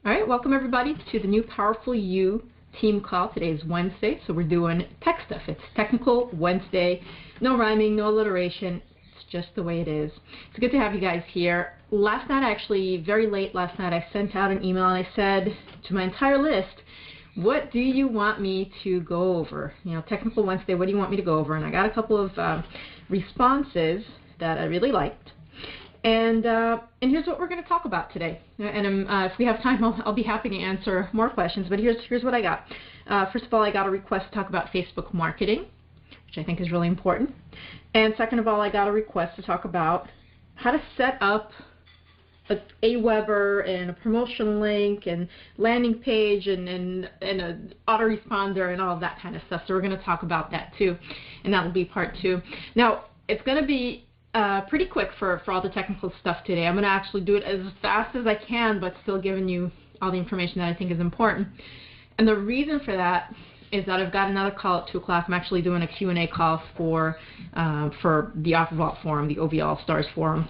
All right, welcome everybody to the new Powerful You team call. Today is Wednesday, so we're doing tech stuff. It's Technical Wednesday. No rhyming, no alliteration. It's just the way it is. It's good to have you guys here. Last night, actually, very late last night, I sent out an email and I said to my entire list, what do you want me to go over? You know, Technical Wednesday, what do you want me to go over? And I got a couple of responses that I really liked. And here's what we're going to talk about today. And if we have time, I'll be happy to answer more questions. But here's what I got. First of all, I got a request to talk about Facebook marketing, which I think is really important. And second of all, I got a request to talk about how to set up a Aweber and a promotion link and landing page and an autoresponder and all of that kind of stuff. So we're going to talk about that too, and that will be part 2. Now, it's going to be pretty quick for all the technical stuff today. I'm going to actually do it as fast as I can, but still giving you all the information that I think is important. And the reason for that is that I've got another call at 2 o'clock. I'm actually doing a Q&A call for the OfferVault forum, the OV All Stars forum.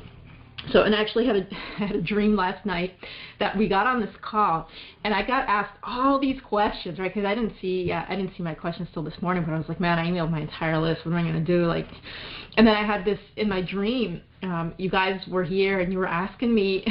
So, and I actually had a dream last night that we got on this call, and I got asked all these questions, right? Because I didn't see my questions till this morning, but I was like, man, I emailed my entire list. What am I going to do? Like, and then I had this in my dream. You guys were here, and you were asking me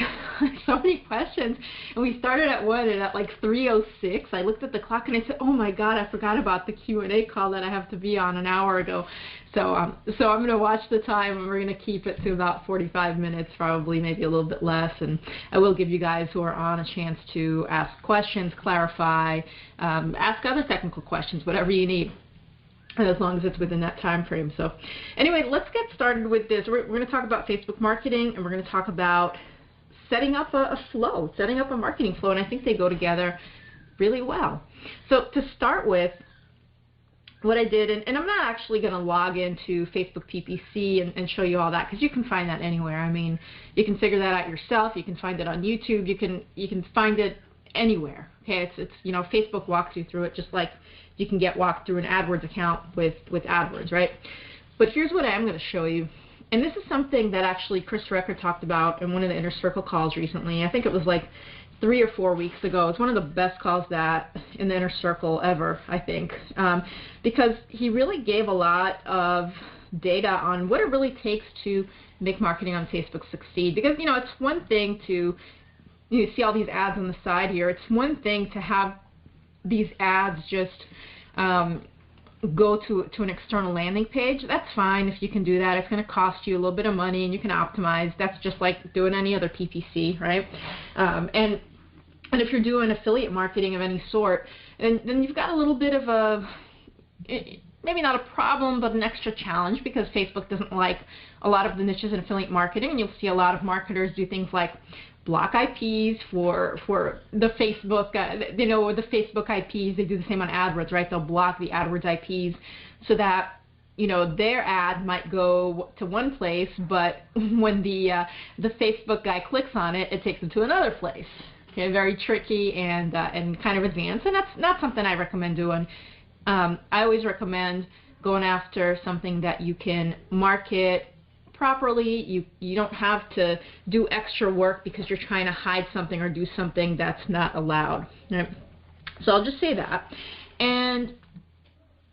so many questions, and we started at 1, and at like 3:06, I looked at the clock, and I said, oh my God, I forgot about the Q&A call that I have to be on an hour ago. So I'm going to watch the time, and we're going to keep it to about 45 minutes, probably maybe a little bit less, and I will give you guys who are on a chance to ask questions, clarify, ask other technical questions, whatever you need, as long as it's within that time frame. So anyway, let's get started with this. We're going to talk about Facebook marketing, and we're going to talk about setting up a flow, setting up a marketing flow, and I think they go together really well. So to start with, what I did, and I'm not actually going to log into Facebook PPC and show you all that, because you can find that anywhere. I mean, you can figure that out yourself. You can find it on YouTube. You can find it anywhere. Okay, it's you know, Facebook walks you through it, just like you can get walked through an AdWords account with AdWords, right? But here's what I am going to show you, and this is something that actually Chris Recker talked about in one of the Inner Circle calls recently. I think it was like 3 or 4 weeks ago. It's one of the best calls that in the Inner Circle ever, I think, because he really gave a lot of data on what it really takes to make marketing on Facebook succeed. Because, you know, it's one thing to, you see all these ads on the side here. It's one thing to have these ads just go to an external landing page. That's fine if you can do that. It's going to cost you a little bit of money, and you can optimize. That's just like doing any other PPC, right? And if you're doing affiliate marketing of any sort, then you've got a little bit of a, maybe not a problem, but an extra challenge, because Facebook doesn't like a lot of the niches in affiliate marketing, and you'll see a lot of marketers do things like block IPs for the Facebook, you know, the Facebook IPs. They do the same on AdWords, right? They'll block the AdWords IPs so that, you know, their ad might go to one place, but when the Facebook guy clicks on it, it takes them to another place. Okay, very tricky and kind of advanced, and that's not something I recommend doing. I always recommend going after something that you can market properly. You don't have to do extra work because you're trying to hide something or do something that's not allowed. Right? So I'll just say that. And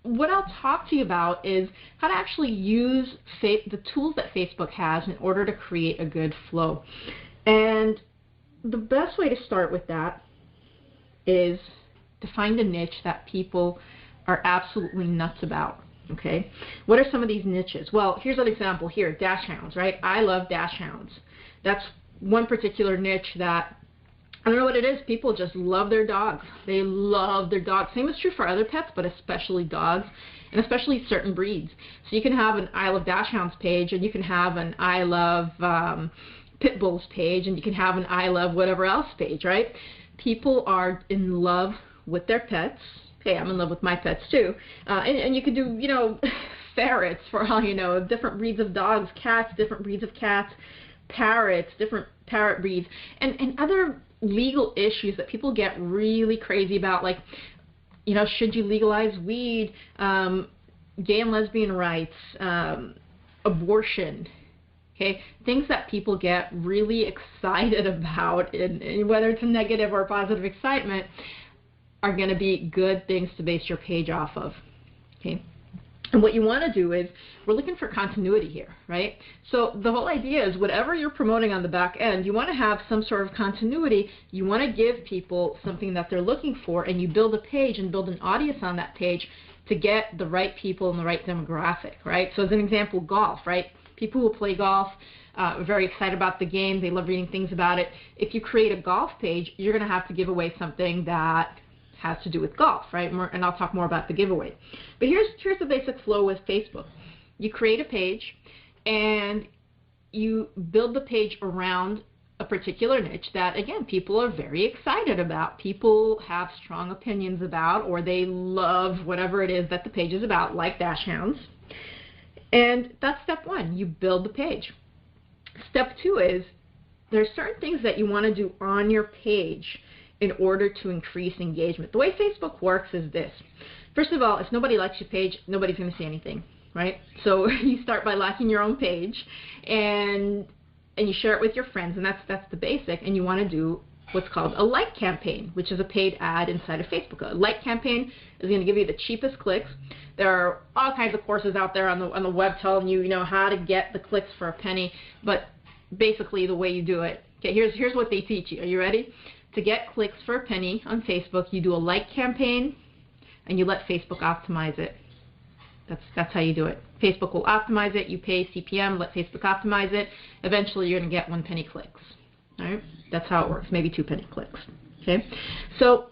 what I'll talk to you about is how to actually use the tools that Facebook has in order to create a good flow. And the best way to start with that is to find a niche that people are absolutely nuts about. Okay, what are some of these niches? Well, here's an example here, dash hounds, right? I love dash hounds. That's one particular niche that, I don't know what it is, people just love their dogs. They love their dogs. Same is true for other pets, but especially dogs, and especially certain breeds. So you can have an I love dash hounds page, and you can have an I love pit bulls page, and you can have an I love whatever else page, right? People are in love with their pets. Hey, I'm in love with my pets too. And you could do, you know, ferrets, for all you know, different breeds of dogs, cats, different breeds of cats, parrots, different parrot breeds, and other legal issues that people get really crazy about, like, you know, should you legalize weed, gay and lesbian rights, abortion, Okay, things that people get really excited about, and whether it's a negative or a positive excitement, are going to be good things to base your page off of. Okay, and what you want to do is, we're looking for continuity here, right? So the whole idea is, whatever you're promoting on the back end, you want to have some sort of continuity. You want to give people something that they're looking for, and you build a page and build an audience on that page to get the right people and the right demographic, right? So as an example, golf, right? People who play golf are very excited about the game. They love reading things about it. If you create a golf page, you're going to have to give away something that has to do with golf, right? And I'll talk more about the giveaway. But here's the basic flow with Facebook. You create a page, and you build the page around a particular niche that, again, people are very excited about. People have strong opinions about, or they love whatever it is that the page is about, like dash hounds. And that's step one. You build the page. Step two is, there's certain things that you want to do on your page in order to increase engagement. The way Facebook works is this. First of all, if nobody likes your page, nobody's going to see anything, right? So you start by liking your own page, and you share it with your friends, and that's the basic. And you want to do what's called a like campaign, which is a paid ad inside of Facebook. A like campaign is going to give you the cheapest clicks. There are all kinds of courses out there on the web telling you, how to get the clicks for a penny, but basically the way you do it. Okay, here's what they teach you. Are you ready? To get clicks for a penny on Facebook, you do a like campaign, and you let Facebook optimize it. That's how you do it. Facebook will optimize it. You pay CPM, let Facebook optimize it. Eventually, you're going to get 1 penny clicks. All right, that's how it works. Maybe 2 penny clicks. Okay, so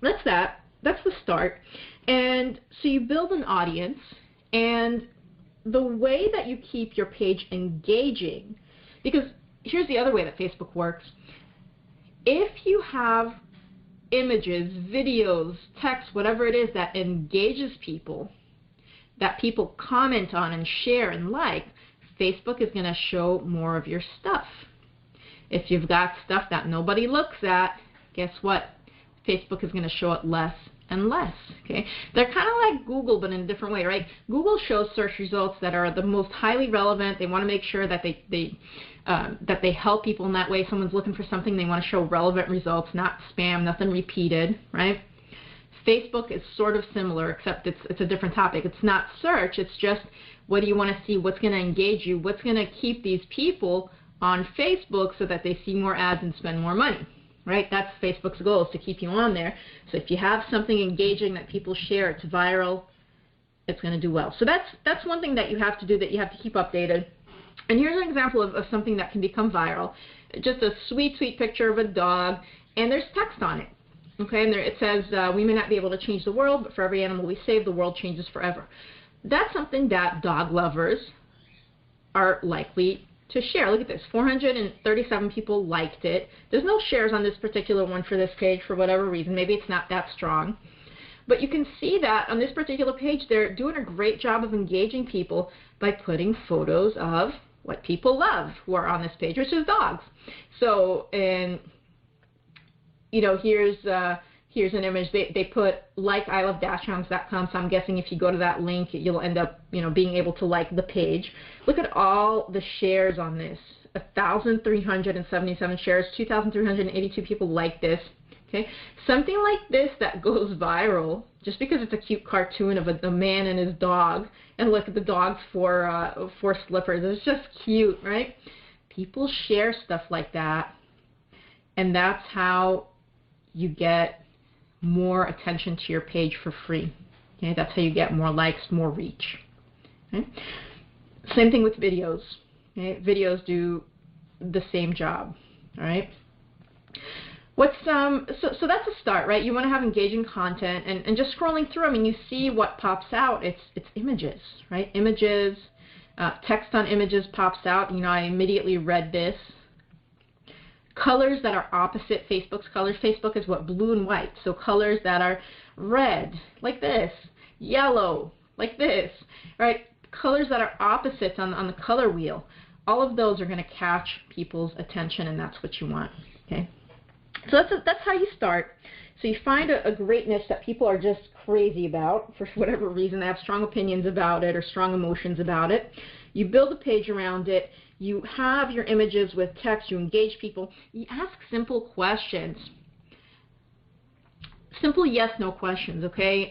that's that. That's the start. And so you build an audience, and the way that you keep your page engaging, because here's the other way that Facebook works. If you have images, videos, text, whatever it is that engages people, that people comment on and share and like, Facebook is going to show more of your stuff. If you've got stuff that nobody looks at, guess what? Facebook is going to show it less and less. Okay, they're kind of like Google, but in a different way, right? Google shows search results that are the most highly relevant. They want to make sure that they help people in that way. Someone's looking for something, they want to show relevant results, not spam, nothing repeated, right? Facebook is sort of similar, except it's a different topic. It's not search. It's just, what do you want to see? What's going to engage you? What's going to keep these people on Facebook so that they see more ads and spend more money? Right? That's Facebook's goal, is to keep you on there. So if you have something engaging that people share, it's viral, it's going to do well. So that's one thing that you have to do, that you have to keep updated. And here's an example of something that can become viral. Just a sweet, sweet picture of a dog, and there's text on it. Okay, and there it says, we may not be able to change the world, but for every animal we save, the world changes forever. That's something that dog lovers are likely to share. Look at this, 437 people liked it. There's no shares on this particular one for this page for whatever reason. Maybe it's not that strong. But you can see that on this particular page, they're doing a great job of engaging people by putting photos of what people love who are on this page, which is dogs. So, and here's an image. They put like ilovedashhounds.com, so I'm guessing if you go to that link, you'll end up being able to like the page. Look at all the shares on this. 1,377 shares, 2,382 people like this. Okay, something like this that goes viral just because it's a cute cartoon of a man and his dog, and look at the dog's four slippers. It's just cute, right? People share stuff like that, and that's how you get more attention to your page for free. Okay, that's how you get more likes, more reach. Okay? Same thing with videos. Okay? Videos do the same job. All right. So that's a start, right? You want to have engaging content, and just scrolling through. I mean, you see what pops out. It's images, right? Images, text on images pops out. I immediately read this. Colors that are opposite Facebook's colors. Facebook is what? Blue and white. So colors that are red, like this, yellow, like this, right? Colors that are opposites on the color wheel. All of those are going to catch people's attention, and that's what you want. Okay. So that's how you start. So you find a great niche that people are just crazy about for whatever reason. They have strong opinions about it or strong emotions about it. You build a page around it, you have your images with text, you engage people, you ask simple questions. Simple yes/no questions, okay?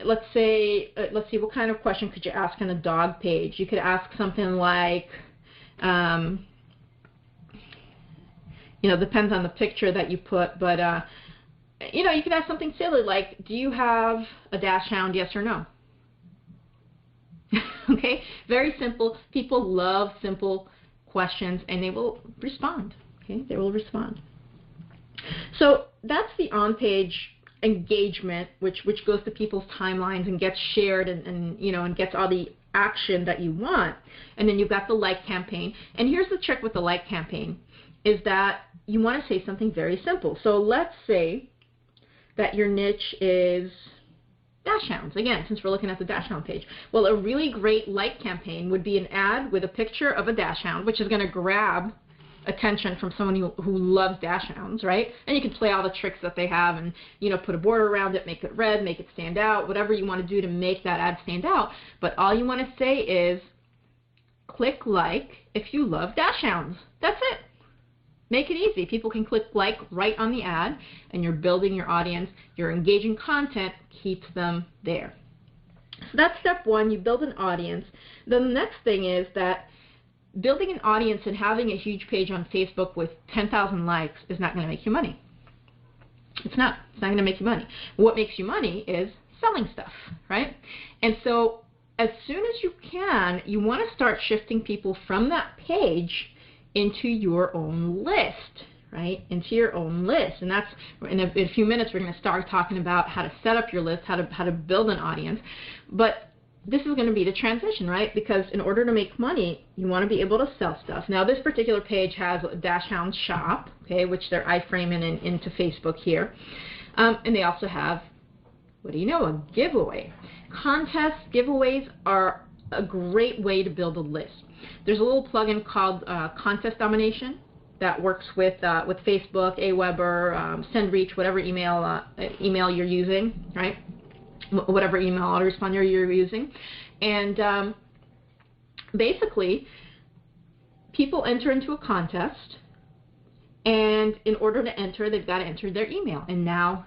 Let's see, what kind of question could you ask on a dog page? You could ask something like, you know, depends on the picture that you put, but, you know, you could ask something silly like, do you have a dachshund, yes or no? Okay, very simple. People love simple questions, and they will respond. Okay, they will respond. So that's the on-page engagement, which goes to people's timelines and gets shared, and you know, and gets all the action that you want. And then you've got the like campaign. And here's the trick with the like campaign, is that you want to say something very simple. So let's say that your niche is dachshunds, again, since we're looking at the dachshund page. Well, a really great like campaign would be an ad with a picture of a dachshund, which is going to grab attention from someone who loves dachshunds, right? And you can play all the tricks that they have and, you know, put a border around it, make it red, make it stand out, whatever you want to do to make that ad stand out. But all you want to say is, click like if you love dachshunds. That's it. Make it easy. People can click like right on the ad, and you're building your audience. Your engaging content keeps them there. So that's step one. You build an audience. Then the next thing is that building an audience and having a huge page on Facebook with 10,000 likes is not going to make you money. It's not. It's not going to make you money. What makes you money is selling stuff, right? And so as soon as you can, you want to start shifting people from that page into your own list, right? Into your own list. And that's, in a few minutes, we're going to start talking about how to set up your list, how to build an audience. But this is going to be the transition, right? Because in order to make money, you want to be able to sell stuff. Now, this particular page has a Dachshund shop, okay, which they're iframing into Facebook here. And they also have, what do you know, a giveaway. Contests, giveaways are a great way to build a list. There's a little plugin called Contest Domination that works with Facebook, Aweber, SendReach, whatever email you're using, right? Whatever email autoresponder you're using. And basically, people enter into a contest, and in order to enter, they've got to enter their email. And now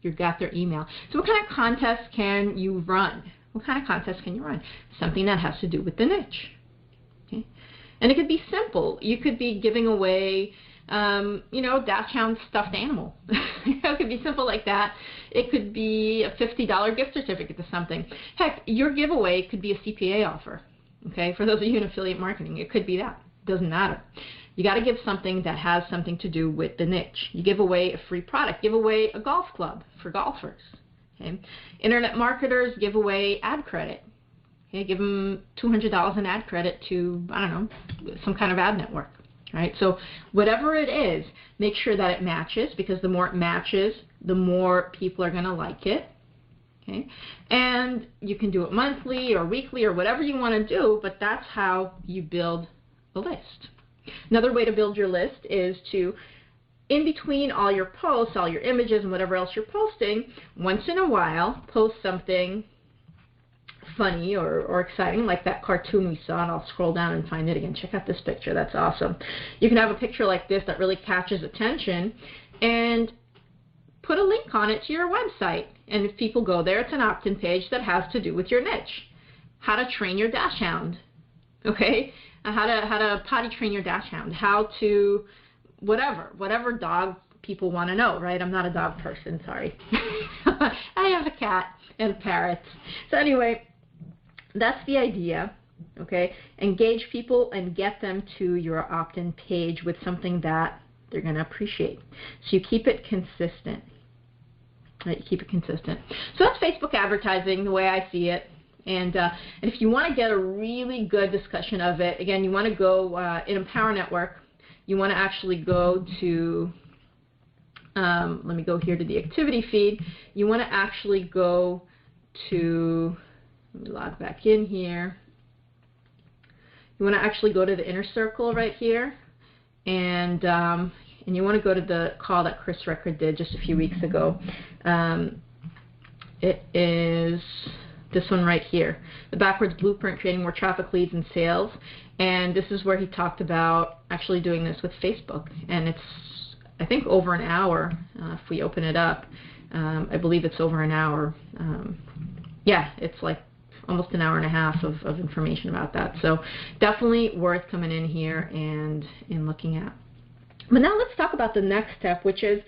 you've got their email. So what kind of contest can you run? What kind of contest can you run? Something that has to do with the niche. Okay? And it could be simple. You could be giving away, you know, dachshund stuffed animal. It could be simple like that. It could be a $50 gift certificate to something. Heck, your giveaway could be a CPA offer. Okay, for those of you in affiliate marketing, it could be that. Doesn't matter. You got to give something that has something to do with the niche. You give away a free product. Give away a golf club for golfers. Okay. Internet marketers give away ad credit. Okay, give them $200 in ad credit to, I don't know, some kind of ad network. Right? So whatever it is, make sure that it matches, because the more it matches, the more people are going to like it. Okay? And you can do it monthly or weekly or whatever you want to do, but that's how you build a list. Another way to build your list is to, in between all your posts, all your images and whatever else you're posting, once in a while, post something funny or exciting, like that cartoon we saw, and I'll scroll down and find it again. Check out this picture. That's awesome. You can have a picture like this that really catches attention and put a link on it to your website. And if people go there, it's an opt-in page that has to do with your niche. How to train your dachshund. Okay? How to potty train your dachshund. How to whatever dog people want to know, right? I'm not a dog person, sorry. I have a cat and parrots. So anyway, that's the idea, okay? Engage people and get them to your opt-in page with something that they're going to appreciate. So you keep it consistent. Right? You keep it consistent. So that's Facebook advertising, the way I see it. And if you want to get a really good discussion of it, again, you want to go in Empower Network. You want to actually go to, let me go here to the activity feed. You want to actually go to, let me log back in here. You want to actually go to the inner circle right here, and you want to go to the call that Chris Record did just a few weeks ago. It is, this one right here, the backwards blueprint, creating more traffic, leads, and sales. And this is where he talked about actually doing this with Facebook. And it's, I think, over an hour. If we open it up, I believe it's over an hour. Yeah, it's like almost an hour and a half of information about that. So definitely worth coming in here and looking at. But now let's talk about the next step, which is,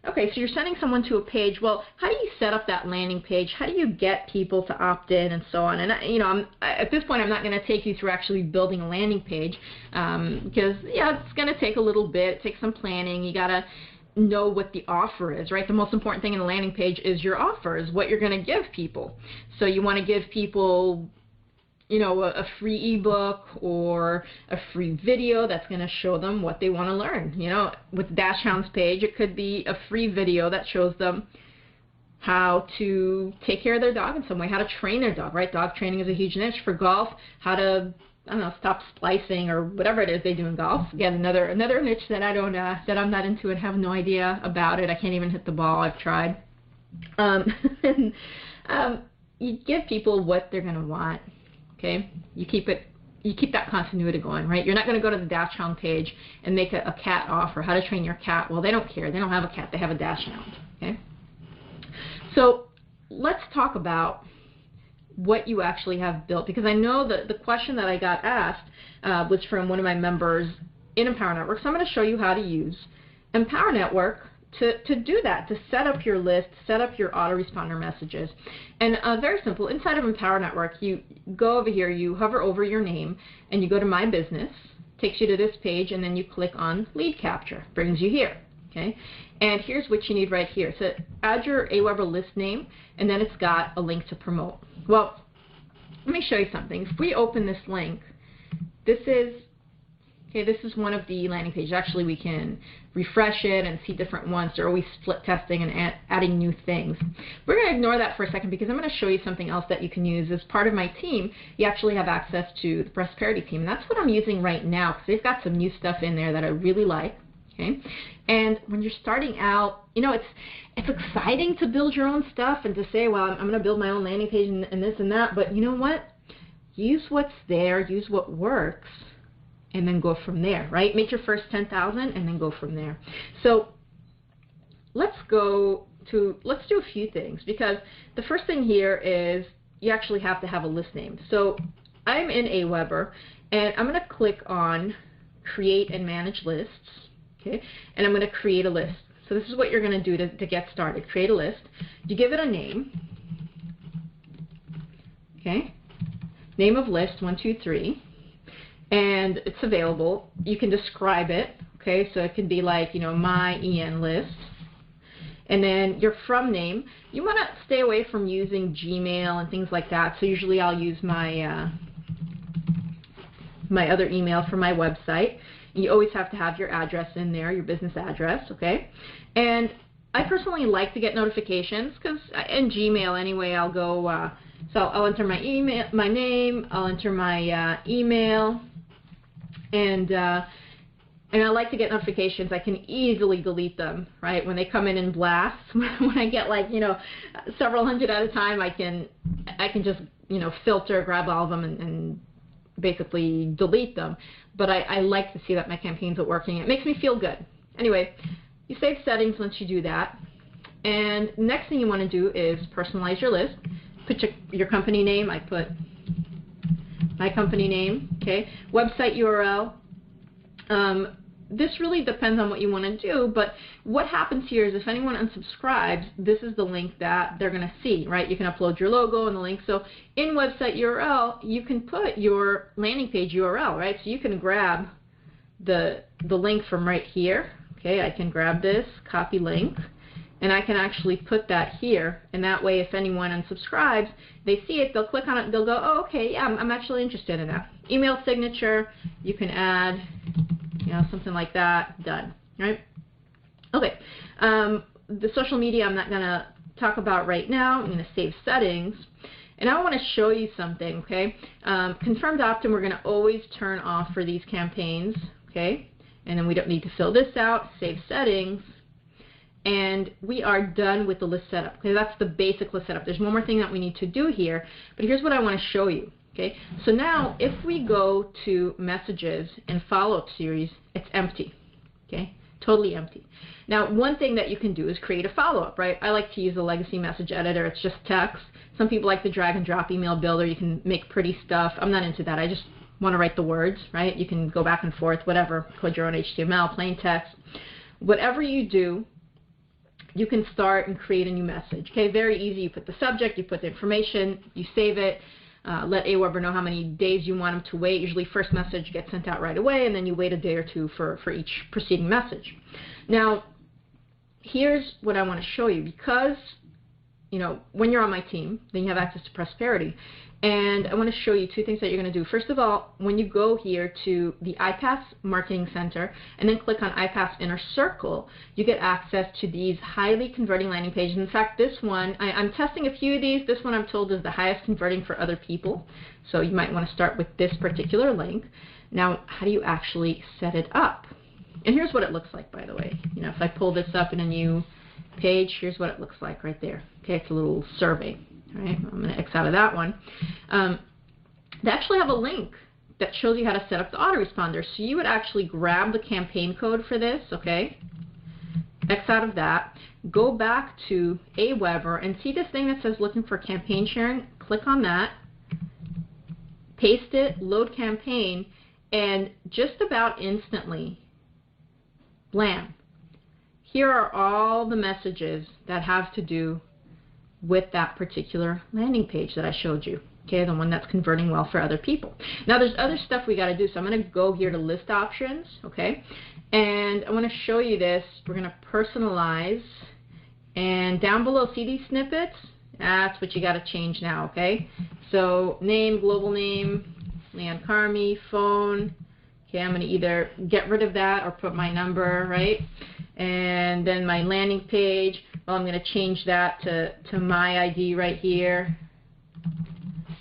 okay, so you're sending someone to a page. Well, how do you set up that landing page? How do you get people to opt in and so on? And at this point, I'm not going to take you through actually building a landing page because, yeah, it's going to take a little bit. It takes some planning. You got to know what the offer is, right? The most important thing in a landing page is your offer, is what you're going to give people. So you want to give people, a free ebook or a free video that's going to show them what they want to learn. With Dash Hound's page, it could be a free video that shows them how to take care of their dog in some way, how to train their dog, right? Dog training is a huge niche. For golf, how to, stop splicing or whatever it is they do in golf. Again, another niche that that I'm not into and have no idea about it. I can't even hit the ball. I've tried. You give people what they're going to want. Okay, you keep that continuity going, right? You're not going to go to the Dash Hound page and make a cat offer, how to train your cat. Well, they don't care. They don't have a cat. They have a Dash Hound. Okay, so let's talk about what you actually have built, because I know that the question that I got asked was from one of my members in Empower Network. So I'm going to show you how to use Empower Network to do that, to set up your list, set up your autoresponder messages. And very simple, inside of Empower Network, you go over here, you hover over your name, and you go to My Business, takes you to this page, and then you click on Lead Capture, brings you here. Okay, and here's what you need right here. So add your AWeber list name, and then it's got a link to promote. Well, let me show you something. If we open this link, this is one of the landing pages. Actually, we can refresh it and see different ones. They're always split testing and adding new things. We're going to ignore that for a second because I'm going to show you something else that you can use. As part of my team, you actually have access to the Prosperity team. And that's what I'm using right now because they've got some new stuff in there that I really like. Okay, and when you're starting out, it's exciting to build your own stuff and to say, well, I'm going to build my own landing page and this and that. But you know what? Use what's there. Use what works. And then go from there, right? Make your first 10,000 and then go from there. So let's do a few things, because the first thing here is you actually have to have a list name. So I'm in AWeber and I'm going to click on Create and Manage Lists, okay? And I'm going to create a list. So this is what you're going to do to get started. Create a list. You give it a name, okay? Name of list 1, 2, 3. And it's available. You can describe it, okay? So it can be like, my EN list. And then your from name. You want to stay away from using Gmail and things like that. So usually I'll use my my other email for my website. You always have to have your address in there, your business address, okay? And I personally like to get notifications because in Gmail anyway, I'll go, so I'll enter my email, my name, I'll enter my email, and I like to get notifications. I can easily delete them, right? When they come in blasts, when I get like, several hundred at a time, I can just, filter, grab all of them and basically delete them. But I like to see that my campaigns are working. It makes me feel good. Anyway, you save settings once you do that. And next thing you want to do is personalize your list. Put your company name. I put my company name, okay? Website URL. This really depends on what you want to do, but what happens here is if anyone unsubscribes, this is the link that they're going to see, right? You can upload your logo and the link. So in website URL, you can put your landing page URL, right? So you can grab the link from right here, okay? I can grab this, copy link, and I can actually put that here, and that way if anyone unsubscribes, they see it, they'll click on it, and they'll go, oh, okay, yeah, I'm actually interested in that. Email signature, you can add, something like that, done, right? Okay, the social media I'm not going to talk about right now. I'm going to save settings, and I want to show you something, okay? Confirmed opt-in, we're going to always turn off for these campaigns, okay? And then we don't need to fill this out, save settings. and we are done with the list setup. Okay, that's the basic list setup. There's one more thing that we need to do here, but here's what I want to show you. Okay, so now if we go to messages and follow-up series, it's empty. Okay, totally empty. Now, one thing that you can do is create a follow-up, right? I like to use a legacy message editor. It's just text. Some people like the drag and drop email builder. You can make pretty stuff. I'm not into that. I just want to write the words, right? You can go back and forth, whatever, code your own HTML, plain text. Whatever you do, you can start and create a new message. Okay, very easy. You put the subject, you put the information, you save it. Let Aweber know how many days you want him to wait. Usually first message gets sent out right away, and then you wait a day or two for each preceding message. Now, here's what I want to show you. Because, you know, when you're on my team, then you have access to Prosperity. And I want to show you two things that you're going to do. First of all, when you go here to the iPass Marketing Center and then click on iPass Inner Circle, you get access to these highly converting landing pages. In fact, this one, I'm testing a few of these. This one I'm told is the highest converting for other people. So you might want to start with this particular link. Now, how do you actually set it up? And here's what it looks like, by the way. You know, if I pull this up in a new page, here's what it looks like right there. Okay, it's a little survey. All right, I'm going to X out of that one. They actually have a link that shows you how to set up the autoresponder. So you would actually grab the campaign code for this, okay? X out of that. Go back to Aweber and see this thing that says looking for campaign sharing. Click on that. Paste it, load campaign, and just about instantly, blam. Here are all the messages that have to do with that particular landing page that I showed you, okay, the one that's converting well for other people. Now there's other stuff we got to do, so I'm going to go here to list options, okay, and I want to show you this. We're going to personalize, and down below, see these snippets? That's what you got to change now, okay? So name, global name, Leon Carmi, phone. Okay, I'm going to either get rid of that or put my number, right? And then my landing page, well, I'm going to change that to my ID right here,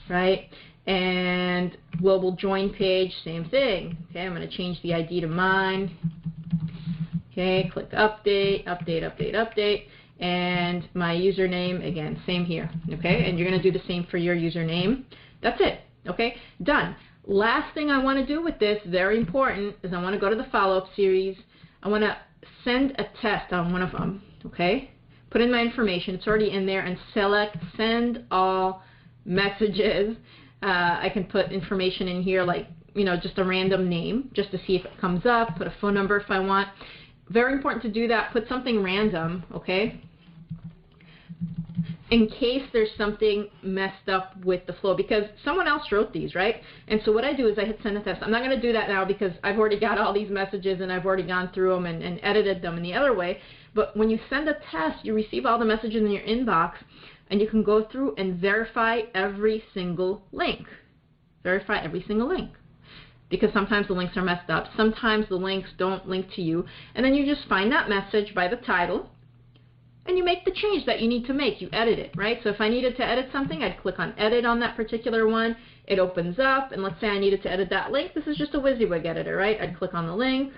right? And global join page, same thing. Okay, I'm going to change the ID to mine. Okay, click update, update, update, update. And my username, again, same here. Okay, and you're going to do the same for your username. That's it. Okay, done. Last thing I want to do with this, very important, is I want to go to the follow-up series. I want to send a test on one of them, okay? Put in my information, it's already in there, and select send all messages. I can put information in here like, you know, just a random name, just to see if it comes up, put a phone number if I want. Very important to do that, put something random, okay? In case there's something messed up with the flow, because someone else wrote these, right? And so what I do is I hit send a test. I'm not going to do that now because I've already got all these messages and I've already gone through them and edited them in the other way. But when you send a test, you receive all the messages in your inbox, and you can go through and verify every single link. Verify every single link. Because sometimes the links are messed up. Sometimes the links don't link to you. And then you just find that message by the title, and you make the change that you need to make. You edit it, right? So if I needed to edit something, I'd click on edit on that particular one. It opens up, and let's say I needed to edit that link. This is just a WYSIWYG editor, right? I'd click on the link,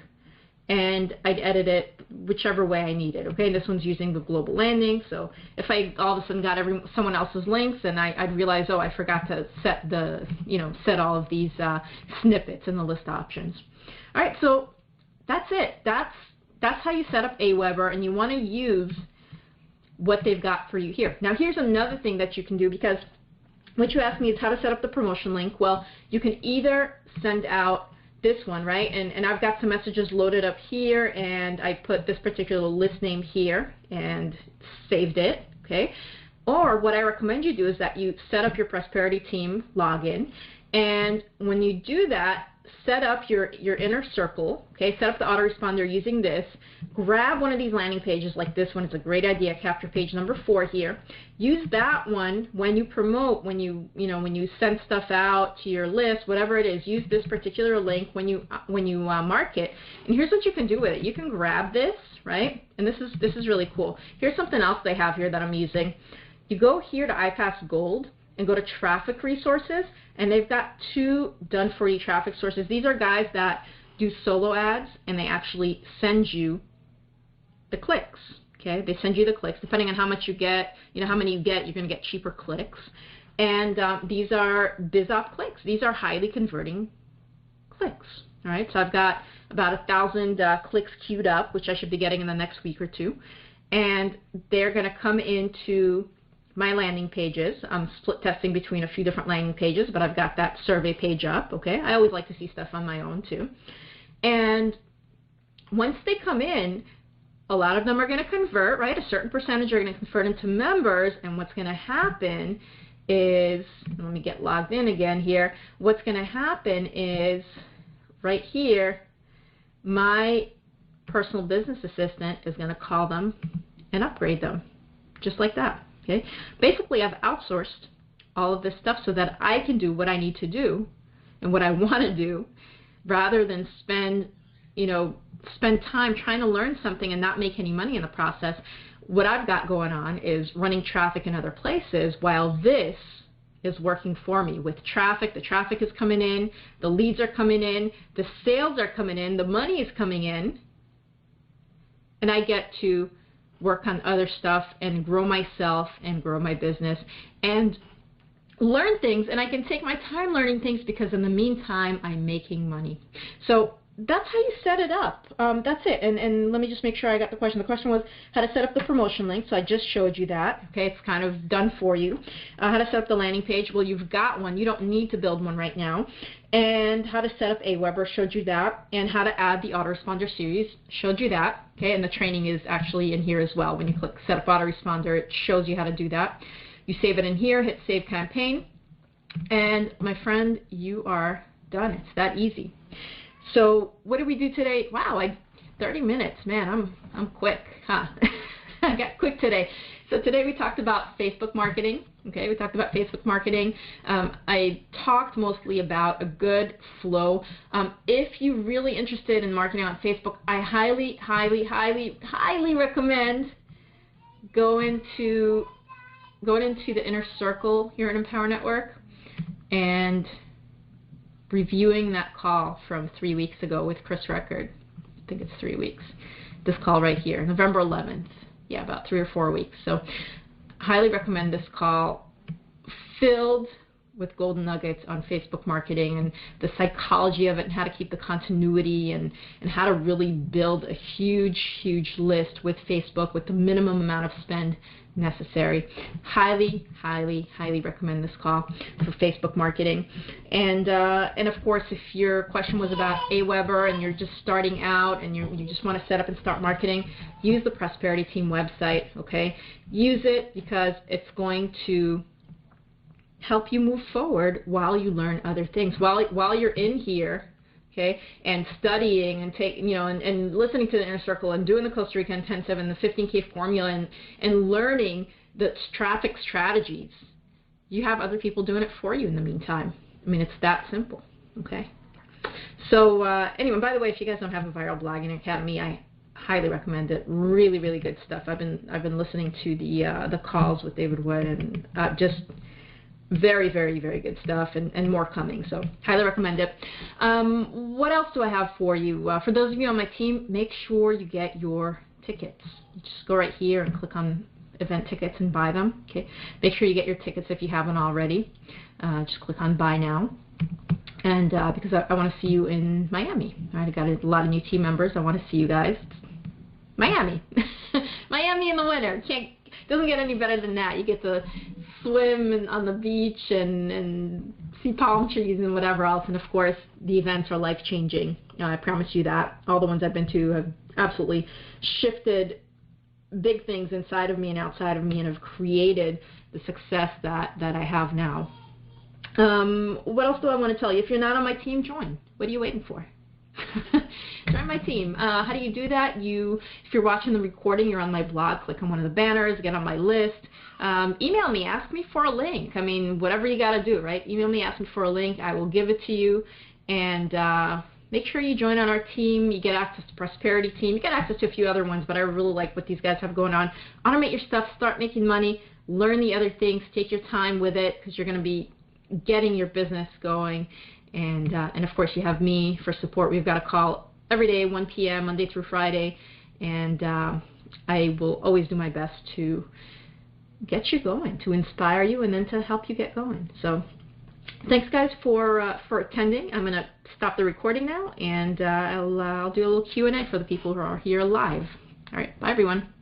and I'd edit it whichever way I needed, okay? This one's using the global landing, so if I all of a sudden got someone else's links, and I'd realize, oh, I forgot to set the, set all of these snippets in the list options. All right, so that's it. That's how you set up Aweber, and you want to use what they've got for you here. Now here's another thing that you can do, because what you asked me is how to set up the promotion link. Well, you can either send out this one, right? And I've got some messages loaded up here, and I put this particular list name here and saved it, okay? Or what I recommend you do is that you set up your Prosperity team login, and when you do that, set up your inner circle, okay? Set up the autoresponder using this. Grab one of these landing pages like this one. It's a great idea. Capture page number 4 here. Use that one when you promote, when you send stuff out to your list, whatever it is. Use this particular link when you mark it. And here's what you can do with it. You can grab this, right? And this is really cool. Here's something else they have here that I'm using. You go here to iPass Gold and go to traffic resources, and they've got 2 done for you traffic sources. These are guys that do solo ads, and they actually send you the clicks. Okay, they send you the clicks. Depending on how much you get, how many you get, you're going to get cheaper clicks. And these are BizOp clicks. These are highly converting clicks. All right, so I've got about 1,000 clicks queued up, which I should be getting in the next week or two. And they're going to come into my landing pages. I'm split testing between a few different landing pages, but I've got that survey page up. Okay, I always like to see stuff on my own too. And once they come in, a lot of them are going to convert, right? A certain percentage are going to convert into members, and what's going to happen is, let me get logged in again here, what's going to happen is, right here, my personal business assistant is going to call them and upgrade them, just like that, okay? Basically, I've outsourced all of this stuff so that I can do what I need to do and what I want to do, rather than spend time trying to learn something and not make any money in the process. What I've got going on is running traffic in other places while this is working for me with traffic. The traffic is coming in, the leads are coming in, the sales are coming in, the money is coming in, and I get to work on other stuff and grow myself and grow my business and learn things, and I can take my time learning things because in the meantime I'm making money. So that's how you set it up. That's it. And let me just make sure I got the question. The question was how to set up the promotion link. So I just showed you that. Okay, it's kind of done for you. How to set up the landing page. Well, you've got one. You don't need to build one right now. And how to set up Aweber, showed you that. And how to add the autoresponder series, showed you that. Okay, and the training is actually in here as well. When you click set up autoresponder, it shows you how to do that. You save it in here, hit save campaign, and my friend, you are done. It's that easy. So what did we do today? Wow, 30 minutes, man, I'm quick, huh? I got quick today. So today we talked about Facebook marketing. Okay, we talked about Facebook marketing. I talked mostly about a good flow. If you're really interested in marketing on Facebook, I highly, highly, highly, highly recommend going into the inner circle here at Empower Network and reviewing that call from 3 weeks ago with Chris Record. I think it's 3 weeks. This call right here, November 11th. Yeah, about 3 or 4 weeks. So highly recommend this call, filled with golden nuggets on Facebook marketing and the psychology of it and how to keep the continuity and how to really build a huge, huge list with Facebook with the minimum amount of spend necessary. Highly, highly, highly recommend this call for Facebook marketing. And of course, if your question was about Aweber and you're just starting out and you just want to set up and start marketing, use the Prosperity Team website, okay? Use it because it's going to help you move forward while you learn other things. While you're in here, okay, and studying and and listening to the Inner Circle and doing the Costa Rica Intensive and the 15K formula and learning the traffic strategies, you have other people doing it for you in the meantime. I mean, it's that simple, okay? So anyway, by the way, if you guys don't have a Viral Blogging Academy, I highly recommend it. Really, really good stuff. I've been listening to the calls with David Wood and just very, very, very good stuff, and more coming, so highly recommend it. What else do I have for you? For those of you on my team, make sure you get your tickets. You just go right here and click on event tickets and buy them. Okay, make sure you get your tickets if you haven't already. Just click on buy now, and because I want to see you in Miami. All right, I got a lot of new team members. I want to see you guys. Miami, Miami in the winter. Doesn't get any better than that. You get to swim on the beach and see palm trees and whatever else. And of course, the events are life-changing. I promise you that. All the ones I've been to have absolutely shifted big things inside of me and outside of me and have created the success that I have now. What else do I want to tell you? If you're not on my team, join. What are you waiting for? Join my team. How do you do that? If you're watching the recording, you're on my blog, click on one of the banners, get on my list. Email me, ask me for a link. I mean, whatever you got to do, right? Email me, ask me for a link. I will give it to you. And make sure you join on our team. You get access to Prosperity Team. You get access to a few other ones, but I really like what these guys have going on. Automate your stuff, start making money, learn the other things, take your time with it because you're going to be getting your business going. And of course, you have me for support. We've got a call every day, 1 p.m., Monday through Friday. And I will always do my best to get you going, to inspire you, and then to help you get going. So thanks, guys, for attending. I'm going to stop the recording now, and I'll do a little Q&A for the people who are here live. All right, bye, everyone.